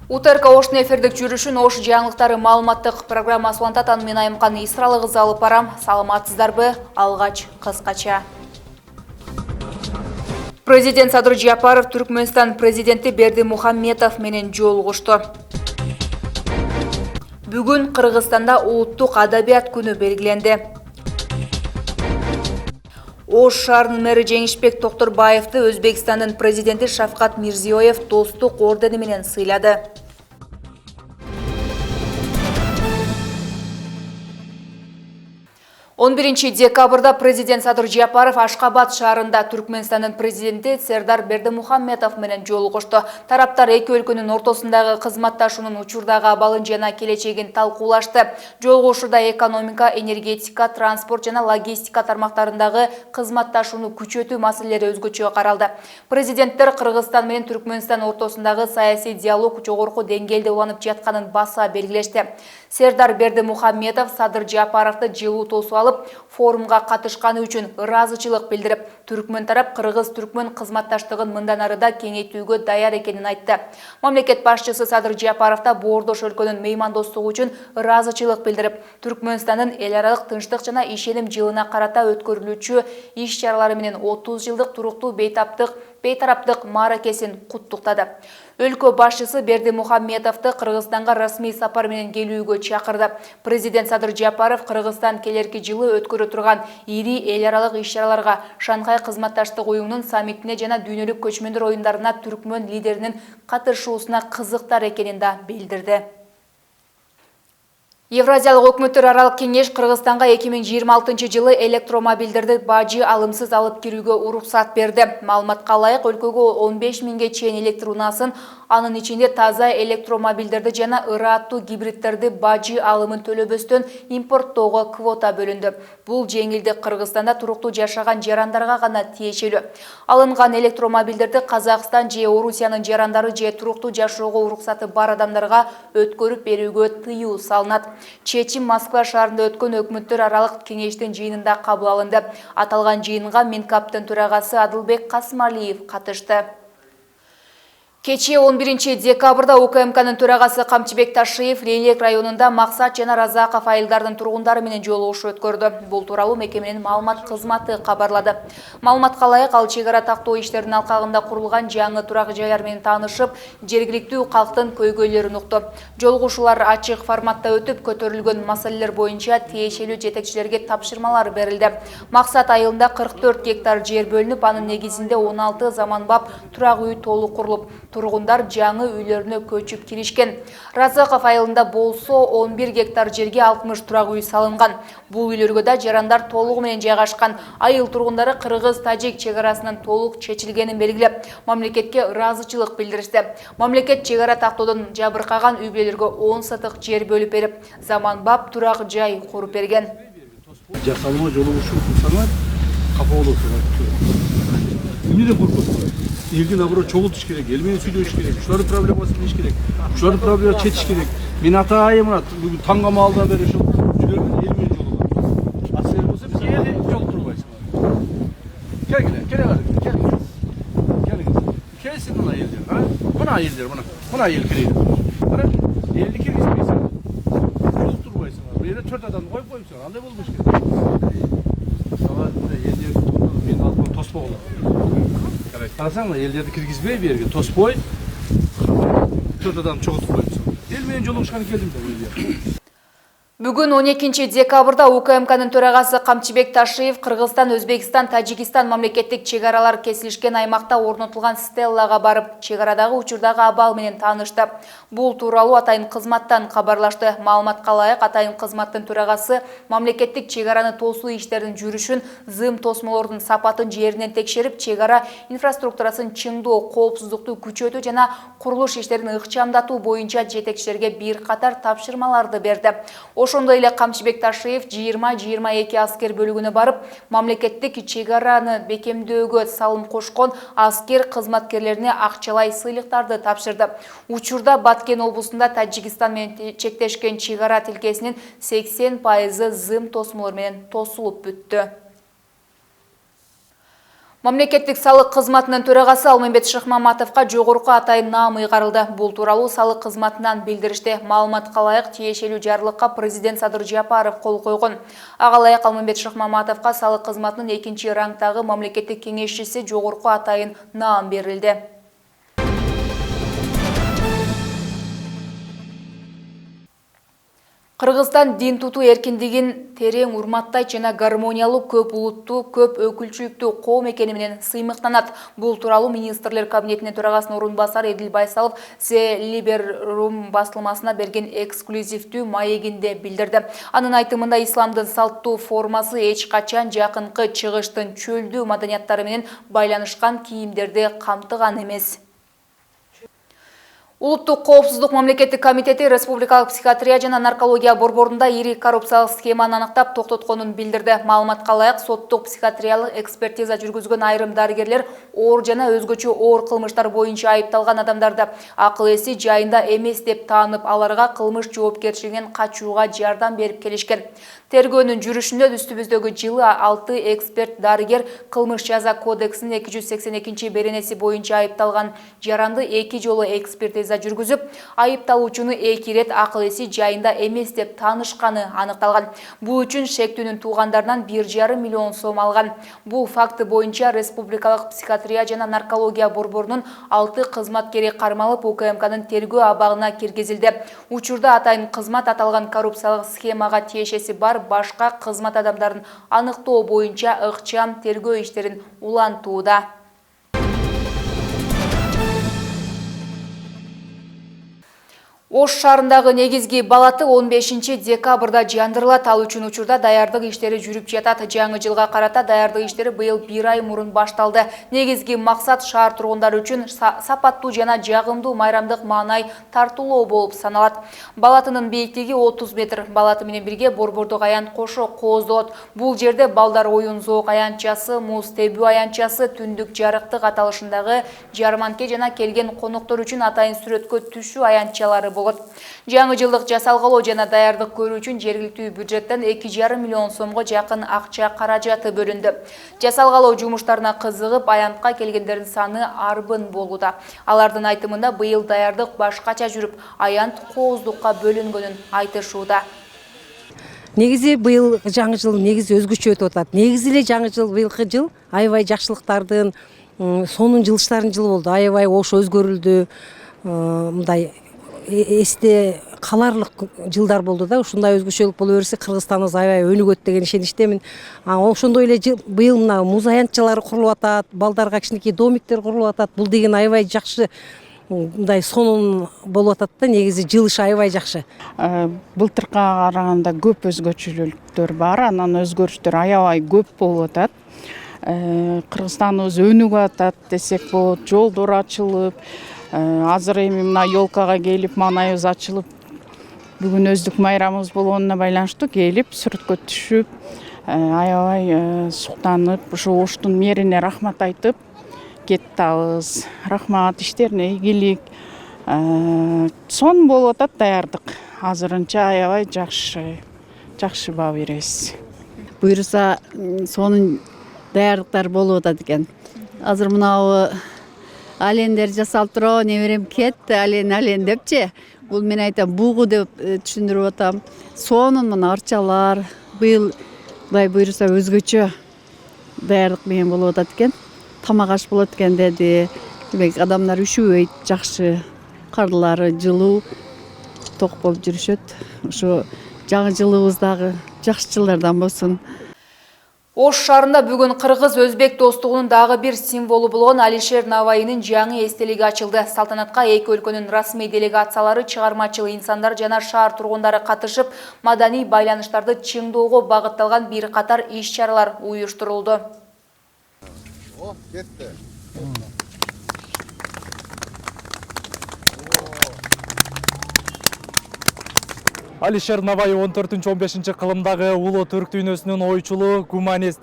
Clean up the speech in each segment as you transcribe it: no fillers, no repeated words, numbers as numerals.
УТРК Ошын эфирдік жүрішін Ош жаңылықтары малыматтық программасы уантатан мен айымқан Исралы қыз алып барам. Саламатсыздарбы, алғач қысқача. Президент Садыр Жапаров Түркменстан президенті Бердимухамедов менен жолугушту. Бүгін Қырғызстанда улуттук адабият күнү белгиленди. Ош шаарынын мэрі Жеңишбек Токторбаевды Өзбекстандын президенти Шавкат Мирзиёев достук ордени менен сыйлады. Он 1 декабрда президент Садыр Жапаров Ашхабад шаарында Түркменстандын президенти Сердар Бердимухамедов менен жолугушту. Тараптар эки өлкөнүн ортосундагы кызматташуунун учурдагы абалын жана келечегин талкуулашты. Жолугушууда экономика, энергетика, транспорт жана логистика тармактарындагы кызматташууну күчөтүү маселелери өзгөчө каралды. Президенттер Кыргызстан менен Түркменстан ортосундагы саясий диалог жогорку деңгээлде уланып жатканын баса белгилешти. Сердар Бердимухамедов Садыр Жапаровду жылуу тосуп алып, форумга катышканы үчүн ыраазычылык билдирип, түркмөн тарап кыргыз-түркмөн кызматташтыгын мындан арыда кеңейтүүгө даяр экенин айтты. Мамлекет башчысы Садыр Жапаров да боордош өлкөнүн меймандостугу үчүн ыраазычылык билдирип, Түркмөнстандын эл аралык тынчтык жана ишеним жылына карата өткөрүлүүчү иш-чаралары менен 30 жылдык туруктуу бейтараптык мааракесин куттуктады. Өлкө башчысы Бердимухамедовду Кыргызстанга расмий сапар менен келүүгө чакырды. Президент Садыр Жапаров Кыргызстан келерки жылы өткөрө турган ири эл аралык иш-чараларга, Шанхай кызматташтык уюмунун саммитине жана дүйнөлүк көчмөндөр оюндарына түркмөн лидеринин катышуусуна кызыктар экенин да билдирди. Евразиялык өкмөттөр аралык кеңеш Кыргызстанга 2026 жылы электромобилдерди бажы алымсыз алып кирүүгө уруксат берди. Маалыматка ылайык, өлкөгө 15 000ге чейин электр унаасын, анын ичинде таза электромобилдерди жана ыраттуу гибридтерди бажы алымын төлөбөстөн импорттоого квота бөлүндү. Бул жеңилдик Кыргызстанда туруктуу жашаган жарандарга гана тиешелүү. Алынган электромобилдерди Казакстан же Орусиянын жарандары же туруктуу жашоого уруксаты бар адамдарга өткөрүп берүүгө тыюу салынат. Чечим Москва шаарында өткөн өкмөттөр аралык кеңештин жыйынында кабыл алынды. Аталган жыйынга Минкаптын төрагасы Адылбек Касымалиев катышты. Кечээ 11 декабрда УКМКнын төрагасы Камчыбек Ташиев Лейлек районунда Максат жана Разаков айылдардын тургундары менен жолугушуу өткөрдү. Бул тууралуу мекеменин маалымат кызматы кабарлады. Маалыматка ылайык, ал чек ара тактоо иштеринин алкагында курулган жаңы турак жайлар менен таанышып, жергиликтүү калктын көйгөйлөрүн укту. Жолугушуулар ачык форматта өтүп, көтөрүлгөн маселелер боюнча тиешелүү жетекчилерге тапшырмалар берилди. Максат айылында 44 гектар жер бөлүнүп, анын негизинде 16 заманбап турак үй толук курулуп, тургундар жаңы үйлөрүнө көчүп киришкен. Разаков айылында болсо 11 гектар жерге 60 турак үй салынган. Бул үйлөргө да жарандар толугу менен жайгашкан. Айыл тургундары Кыргыз-Тажик чек арасынын толук чечилгенин белгилеп, мамлекетке ыраазычылык билдиришти. Мамлекет чек ара тактоодон жабыркаган үй бүлөлөргө 10 сотык жер бөлүп берип, заманбап турак жай куруп берген. Жасалма жолугушуу кылсаңар капа болосуңар. Эмнеден коркосуңар? Элди наоборот чогултуш керек, эл менен сүйлөшүш керек, ушулардын проблемасын билиш керек, ушулардын проблемасын чечиш керек. Мен атайын мына бүгүн таңга маалдан бери ушул жүргөн эл менен жолугам. Асер болсо биз элди жолтурбайсыңар. Келиңиз. Келсин мына элдер, а? Мына элдер, мына эл кирейди. Кара, элди киргизбейсиңар. Жолтурбайсыңар. Бу жерде 4 адамды коюп коюпсуңар. Андай болбош керек. Сага элдер мен алтын тоспогулар. Қарасаң, елдерді кіргізбей берген, тоспой, 4 адам чоғытып қойыпсың. Ел менен жолугушканы келдім да. Бүгін 12 декабрда УКМКнын төрагасы Камчыбек Ташиев Кыргызстан, Өзбекстан, Тажикстан мамлекеттик чек аралар кесилишкен аймакта орнотулган стеллага барып, чек арадагы учурдагы абал менен таанышты. Бул тууралуу атайын кызматтан кабарлашты. Маалыматка ылайык, атайын кызматтын төрагасы мамлекеттик чек араны тосуу иштеринин жүрүшүн, зым тосмолордун сапатын жеринен текшерип, чек ара инфраструктурасын чыңдоо, коопсуздукту күчөтүү жана курулуш иштерин ыкчамдатуу боюнча жетекчилерге бир катар тапшырмаларды берди. Ошондой эле Камчыбек Ташиев 20-22 аскер бөлүгүнө барып, мамлекеттик чек араны бекемдөөгө салым кошкон аскер кызматкерлерине акчалай сыйлыктарды тапшырды. Учурда Баткен облусунда Тажикстан менен чектешкен чек ара тилкесинин 80% зым тосмолор менен тосулуп бүттү. Мамлекеттик салык кызматынын төрагасы Алмамбет Шыкмаматовго жогорку атайын наам ыйгарылды. Бул тууралуу салык кызматынан билдириште. Маалыматка ылайык тиешелүү жарлыкка президент Садыр Жапаров кол койгон. Ага ылайык Алмамбет Шыкмаматовго салык кызматынын 2-рангдагы мамлекеттик кеңешчиси жогорку атайын наам берилди. Кыргызстан дин тутуу эркиндигин терең урматтайт жана гармониялуу көп улуттуу, көп өкүлчүлүктүү коом экени менен сыймыктанат. Бул тууралуу министрлер кабинетинин төрагасынын орун басары Эдил Байсалов The Liberum басылмасына берген эксклюзивдүү маегинде билдирди. Анын айтымында исламдын салттуу формасы эч качан жакынкы чыгыштын чөлдүү маданияттары менен байланышкан кийимдерди камтыган эмес. Улуттук коопсуздук мамлекеттик комитети республикалык психиатрия жана наркология борборунда ири коррупциялык схеманы аныктап токтотконун билдирди. Маалыматка ылайык соттук психиатриялык экспертиза жүргүзгөн айрым дарыгерлер оор жана өзгөчө оор кылмыштар боюнча айыпталган адамдарды акыл эси жайында эмес деп таанып, аларга кылмыш жоопкерчилигинен качууга жардам берип келишкен. Тергөөнүн жүрүшүндө үстүбүздөгү жылы 6 эксперт дарыгер кылмыш жаза кодексинин 282 беренеси боюнча айыпталган. Жаранды 2 жолу экспертиза жүргүзүп, айыпталуучуну 2 ирет акыл эси жайында эмес деп таанышканы аныкталган. Бул үчүн шектүүнүн туугандарынан 1,5 миллион сом алган. Бул факты боюнча республикалык психиатрия жана наркология борборунун 6 кызматкери кармалып, УКМКнын тергөө абагына киргизилди. Учурда атайын кызмат аталган коррупциялык схемага тиешеси бар башка кызмат адамдарын аныктоо боюнча ыкчам тергөө иштерин улантууда. Ош шаарындагы негизги балаты 15 декабрда жандырылат. Ал үчүн учурда даярдык иштери жүрүп жатат. Жаңы жылга карата даярдык иштери быйыл 1 ай мурун башталды. Негизги максат шаар тургундары үчүн сапаттуу жана жагымдуу майрамдык маанай тартуулоо болуп саналат. Балатынын бийиктиги 30 метр. Балаты менен бирге борбордук аянт кошо кооздолот. Бул жерде балдар оюн зоок аянтчасы, муз тебүү аянтчасы, түндүк жарыктык аталышындагы жарманке жана келген коноктор үчүн атайын сүрөткө түшүү аянтчалары болот. Жаңы жылдык жасалгалоо жана даярдык көрүү үчүн жергиликтүү бюджеттен 2,5 миллион сомго жакын акча каражаты бөлүндү. Жасалгалоо жумуштарына кызыгып, аянтка келгендердин саны арбын болууда. Алардын айтымында быйыл даярдык башкача жүрүп, аянт кооздукка бөлүнгөнүн айтышууда. Негизи быйыл жаңы жыл негизи өзгөчө өтүп атат. Негизи эле жаңы жыл быйылкы жыл аябай жакшылыктардын, сонун жылыштардын жылы болду. Аябай Ош өзгөрүлдү. Мындай эсте каларлык жылдар болду да. Ушундай өзгөчөлүк боло берсе Кыргызстаныбыз аябай өнүгөт деген ишеничтемин. Ошондой эле быйыл мына муз аянтчалары курулуп атат, балдарга кичинекей домиктер курулуп атат. Бул деген аябай жакшы, мындай сонун болуп атат да. Негизи жылыш аябай жакшы. Былтыркыга караганда көп өзгөчөлүктөр бар, анан өзгөрүштөр аябай көп болуп атат. Кыргызстаныбыз өнүгүп атат десек болот. Жолдор ачылып, азыр эми мына ёлкага келип, маанайыбыз ачылып, бүгүн өздүк майрамыбыз болгонуна байланыштуу келип, сүрөткө түшүп, аябай суктанып, ушу Оштун мэрине рахмат айтып кеттабыз. Рахмат, иштерине ийгилик. Сонун болуп атат даярдык. Азырынча аябай жакшы баа беребиз. Буюрса сонун даярдыктар болуп атат экен. Азыр мынабу алендер жасалып турабы, неберем кетти, ален депчи. Бул мен айтам, бугу деп түшүндүрүп атам. Сонун мына арчалар быйыл Кудай буйруса өзгөчө даярдык менен болуп атат экен. Тамак аш болот экен деди. Демек адамдар үшүбөйт, жакшы, карлары жылуу, ток болуп жүрүшөт. Ошо жаңы жылыбыз дагы жакшы жылдардан болсун. Ош шаарында бүгүн кыргыз-өзбек достугунун дагы бир символу болгон Алишер Наваинин жаңы эстелиги ачылды. Салтанатка эки өлкөнүн расмий делегациялары, чыгармачыл инсандар жана шаар тургундары катышып, маданий байланыштарды чыңдоого багытталган бир катар иш-чаралар уюштурулду. Алишер Наваи 14-15 кылымдагы улуу түрк дүйнөсүнүн ойчулу, гуманист.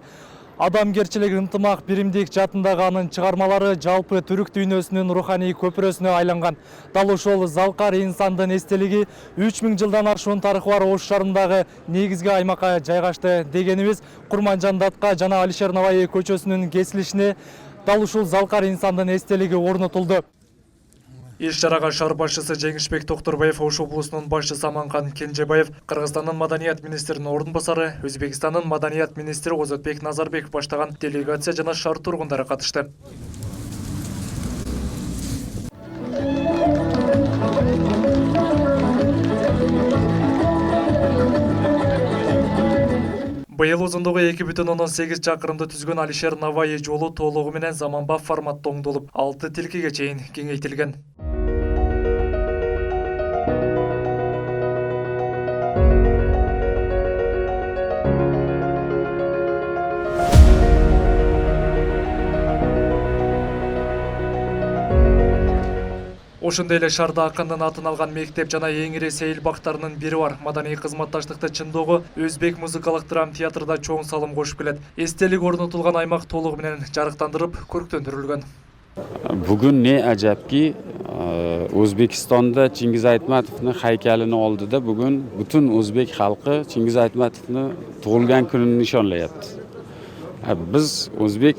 Адамгерчилик, ынтымак, биримдик жатындагы анын чыгармалары жалпы түрк дүйнөсүнүн руханий көпүрөсүнө айланган. Дал ошол Залкар инсандын эстелиги 3000 жылдан ашуун тарыхы бар Ош шаарындагы негизги аймакка жайгашты дегенибиз Курманжан Датка жана Алишер Наваи көчөсүнүн кесилишине дал ушул Залкар инсандын эстелиги орнотулду. Иш чарага шаар башчысы Жеңишбек Токторбаев, Ош облусунун башчысы Аманкан Кенжебаев, Кыргызстандын маданият министринин ордун басары, Өзбекстандын маданият министри Озотбек Назарбеков баштаган делегация жана шаар тургундары катышты. Быйыл узундугу 2,8 чакырымды түзгөн Алишер Наваи жолу толугу менен заманбап форматта оңдолуп, 6 тилкеге чейин кеңейтилген. Ошондой эле шаарда акындын атын алган мектеп жана эң ири сейил бактарынын бири бар. Маданий кызматташтыкты чындоого өзбек музыкалык драм театрда чоң салым кошуп келет. Эстелик орнотулган аймак толугу менен жарыктандырып, көрктөндүрүлгөн. Бүгүн не ажапки, O'zbekistonda Chingiz Aytmatovning haykalini oldida bugun butun o'zbek xalqi Chingiz Aytmatovning tug'ilgan kunini nishonlayapti. Biz o'zbek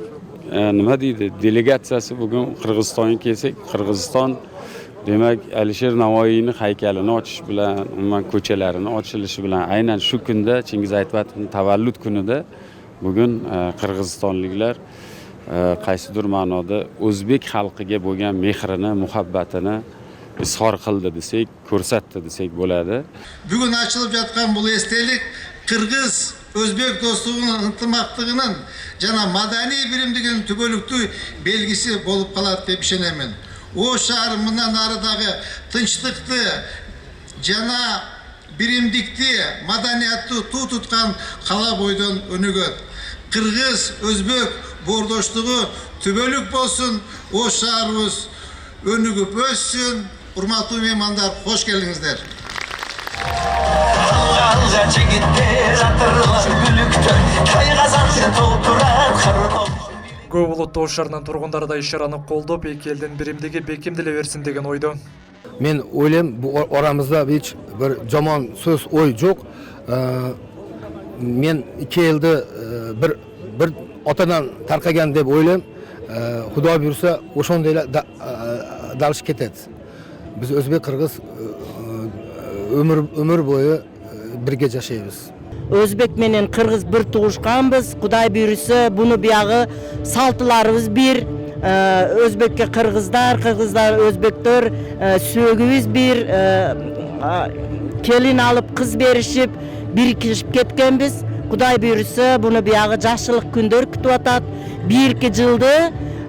nima deydi, delegatsiyasi bugun Qirg'izistonga kelsak, Qirg'iziston demak Alisher Navoiyni haykalini ochish bilan, umuman ko'chalarini ochilishi bilan aynan shu kunda Chingiz Aytmatovning tavallud kunida bugun qirg'izistonliklar qaysidir ma'noda o'zbek xalqiga bo'lgan mehrini, muhabbatini izhor qildi desak, ko'rsatdi desak bo'ladi. Bugun açılıp жатқан бұл естелік Qırgız Özbek dostluğunun ынтымақтығының жана madani birimdiginin түгөлүктүү белгisi болып қалады деп ишенемин. Ош шаары мындан арыдагы тынчтыкты жана биримдикти, маданиятты туу туткан кала бойдон өнүгөт. Qırgız Özbek бордоштугу түбөлүк болсун, Ош шаарыбыз өнүгүп өссүн. Урматтуу меймандар, кош келиңиздер. Көп улуттуу Ош шаарынын тургундары да иш-чараны колдоп, эки элдин биримдиги бекемделе берсин деген ойдо. Мен ойлайм, бу орамызда эч бир жаман сөз, ой жок. Мен эки элди bir otadan tarqagan deb o'ylayman. Xudo buyursa o'shonday dalishib ketadi. Biz o'zbek qirg'iz ömür bo'yi birga yashaymiz. Özbek menen Qırgız bir tug'ishganmiz. Xudoy buyursa buni buyog'i saltlarimiz bir. Özbekka Qırgızlar, Qırgızlar Özbekler sögübüz bir. Kelin alıp kız beriship birikishib ketganmiz. Xudoy buyursa buni buyog'i жашылык күндөр күтүп атат. 1-2 жылды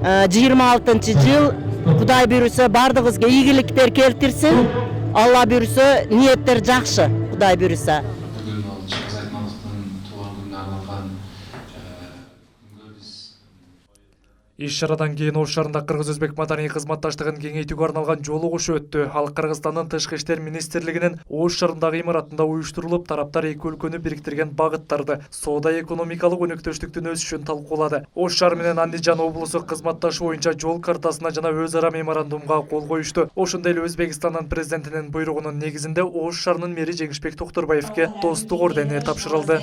26-жыл Xudoy buyursa бардыгыбызга ийгиликтер келтирсин. Алла buyursa ниеттер жакшы. Xudoy buyursa. Иш-чарадан кийин Ош шаарында Кыргыз-Өзбек маданий кызматташтыгын кеңейтүүгө арналган жолу кошуу өттү. Ал Кыргызстандын Тышкы иштер министрлигинин Ош шаарындагы имаратында уюштурулуп, тараптар эки өлкөнү бириктирген багыттарды, соода-экономикалык өнөктөштүктүн өсүшүн талкуулады. Ош шаары менен Андижан облусу кызматташуу боюнча жол картасына жана өз ара меморандумга кол коюшту. Ошондой эле Өзбекстандын президентинин буйругунун негизинде Ош шаарынын мэри Жеңишбек Токторбаевке достук ордени тапшырылды.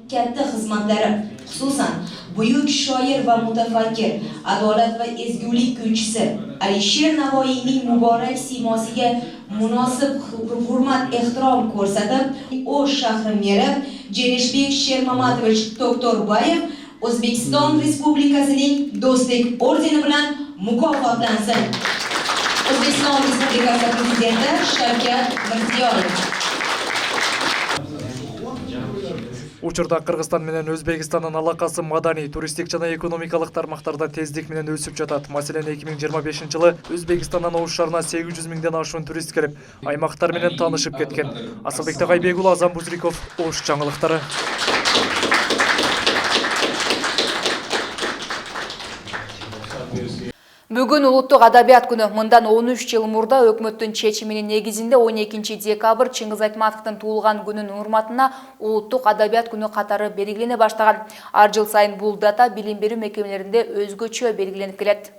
Katta xizmatlari, xususan buyuk shoir va mutafakkir, adolat va ezgulik kunchisi Alisher Navoiyning muborak siymosiga munosib hurmat-ehtirom ko'rsatib, Osh shahri meri Jenishbek Shermamadovich Toktorbayev O'zbekiston Respublikasining Do'stlik ordeni bilan mukofotlansin. O'zbekiston Respublikasi Prezidenti Shavkat Mirziyoyev. Учурда Кыргызстан менен Өзбекстандын алакасы маданий, туристик жана экономикалык тармактарда тездик менен өсүп жатат. Маселен 2025 жылы Өзбекстандан Ош шаарына 800 миңден ашуун турист келип, аймактар менен таанышып кеткен. Асылбек Тагайбек уулу, Азам Бузриков, Ош жаңылыктары. Бүгүн улуттук адабият күнү. Мындан 13 жыл мурда өкмөттүн чечиминин негизинде 12 декабрь Чыңгыз Айтматовдун туулган күнүнүн урматына улуттук адабият күнү катары белгилене баштаган. Ар жыл сайын бул дата билим берүү мекемелеринде өзгөчө белгиленип келет.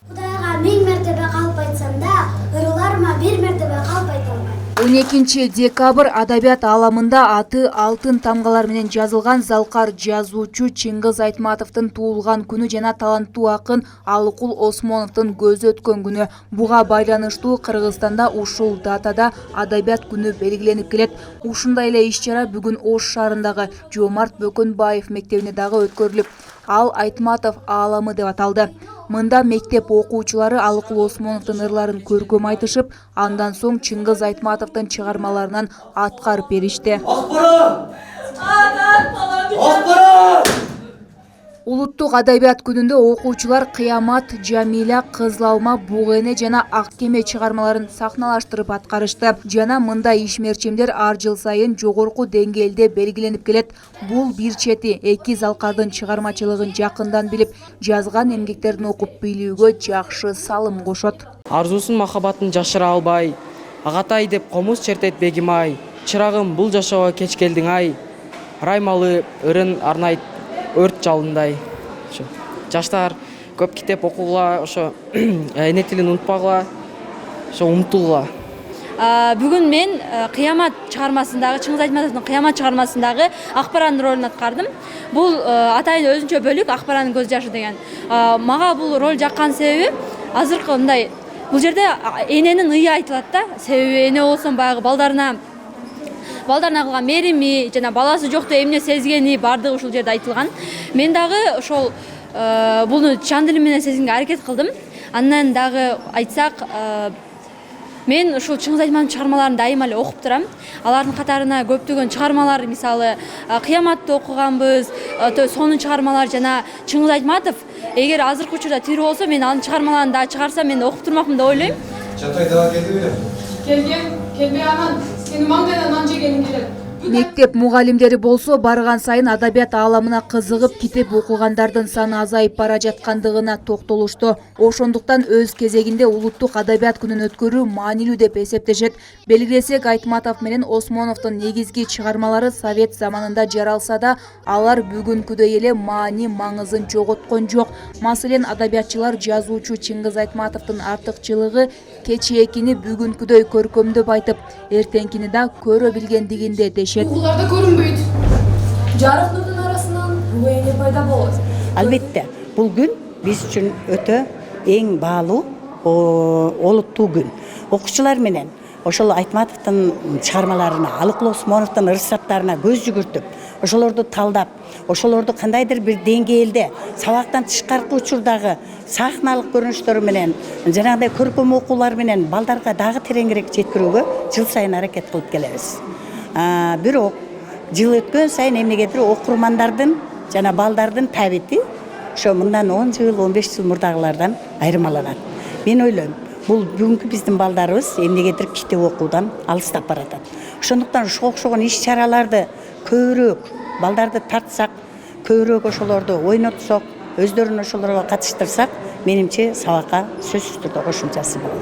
Кудайга 1000 мертебе калп айтсам да, ырыларыма 1 мертебе калп айта албайм. 12 декабрь адабият ааламында аты алтын тамгалар менен жазылган залкар жазуучу Чыңгыз Айтматовдун туулган күнү жана таланттуу акын Алыкул Осмоновдун көзү өткөн күнү. Буга байланыштуу Кыргызстанда ушул датада адабият күнү белгиленип келет. Ушундай эле иш-чара бүгүн Ош шаарындагы Жоомарт Бөкөнбаев мектебинде дагы өткөрүлүп, ал Айтматов ааламы деп аталды. Мында мектеп окуучулары Алыкул Осмоновдун ырларын көркөм айтышып, андан соң Чыңгыз Айтматовдун чыгармаларынан аткарып беришти. Улуттук адабият күнүндө окуучулар Кыямат, Жамиля, Кызыл алма, Буг эне жана Ак кеме чыгармаларын сахналаштырып аткарышты. Жана мындай ишмерчимдер ар жыл сайын жогорку деңгээлде белгиленип келет. Бул бир чети эки залкардын чыгармачылыгын жакындан билип, жазган эмгектерин окуп билүүгө жакшы салым кошот. Арзусын махаббатын жашыра албай, агатай деп комуз чертет бегим ай. Чырагым бул жашоого кеч келдиң ай. Раймалы ырын арнайт өрт жалындай. Жаштар көп китеп окугула, ошо эне тилин унутпагыла, ошо умтулгула. Бүгүн мен Кыямат чыгармасындагы, Чыңгыз Айтматовдун Кыямат чыгармасындагы Акбаранын ролун аткардым. Бул атайын өзүнчө бөлүк Акбаранын көз жашы деген. Мага бул роль жаккан себеби азыркы мындай, бул жерде эненин ые айтылат да. Себеби эне болсом баягы балдарына кылган мерими жана баласы жокту эмне сезгени бардыгы ушул жерде айтылган. Мен дагы ошол буну чан дилим менен сезгенге аракет кылдым. Андан дагы айтсак, мен ушул Чыңгыз Айтматовдун чыгармаларын дайыма эле окуп турам. Алардын катарына көптөгөн чыгармалар, мисалы Кыяматты окуганбыз, сонун чыгармалар жана Чыңгыз Айтматов эгер азыркы учурда тирүү болсо, мен анын чыгармаларын да чыгарсам, мен окуп турмакмын деп ойлойм. Жатай дагы келди беле? Келбей анан сени маңдайдан нан жегениң келет. Мектеп мугалимдери болсо барган сайын адабият ааламына кызыгып, китеп окугандардын саны азайып бара жаткандыгына токтолушту. Ошондуктан өз кезегинде улуттук адабият күнүн өткөрүү маанилүү деп эсептешет. Белгилесек, Айтматов менен Осмоновдун негизги чыгармалары Совет заманында жаралса да, алар бүгүнкүдөй эле маани маңызын жоготкон жок. Маселен, адабиятчылар жазуучу Чыңгыз Айтматовдун артыкчылыгы кечээкини бүгүнкүдөй көркөмдөп айтып, эртеңкини да көрө билгендигинде дешет. Угуларда көрүнбөйт. Жарык нурдун арасынан буг эне пайда болот. Албетте, бул күн биз үчүн өтө эң баалуу олуттуу күн. Окуучулар менен ошол Айтматовдун чыгармаларына, Алыкул Осмоновдун ырсаттарына көз жүгүртүп, ошолорду талдап, ошолорду кандайдыр бир деңгээлде сабактан тышкаркы учурдагы сахналык көрүнүштөрү менен, жанагындай көркөм окуулар менен балдарга дагы тереңирээк жеткирүүгө жыл сайын аракет кылып келебиз. Бирок жыл өткөн сайын эмнегедир окурмандардын жана балдардын табити ошо мындан 10 жыл, 15 жыл мурдагылардан айырмаланат. Мен ойлойм, бул бүгүнкү биздин балдарыбыз эмнегедир китеп окуудан алыстап баратат. Ошондуктан ошого окшогон иш-чараларды көбүрөөк балдарды тартсак, көбүрөөк ошолорду ойнотсок, өздөрүн ошолорго катыштырсак, менимче сабакка сөзсүз түрдө кошумчасы болот.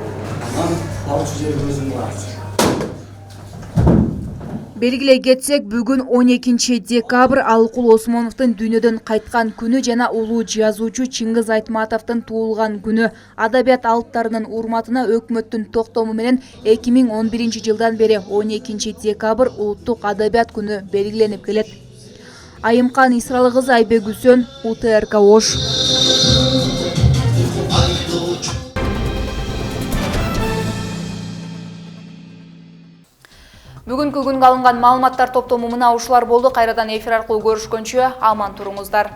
Белгилей кетсек, бүгүн 12 декабрь Алыкул Осмоновдун дүйнөдөн кайткан күнү жана улуу жазуучу Чыңгыз Айтматовдун туулган күнү. Адабият алыптарынын урматына өкмөттүн токтому менен 2011 жылдан бери 12 декабрь улуттук адабият күнү белгиленип келет. Айымкан Исралы кызы, Айбек Үсөн, УТРК Ош. Бүгүнкү күнгө алынган маалыматтар топтому мына ушулар болду. Кайрадан эфир аркылуу көрүшкөнчө аман туруңуздар.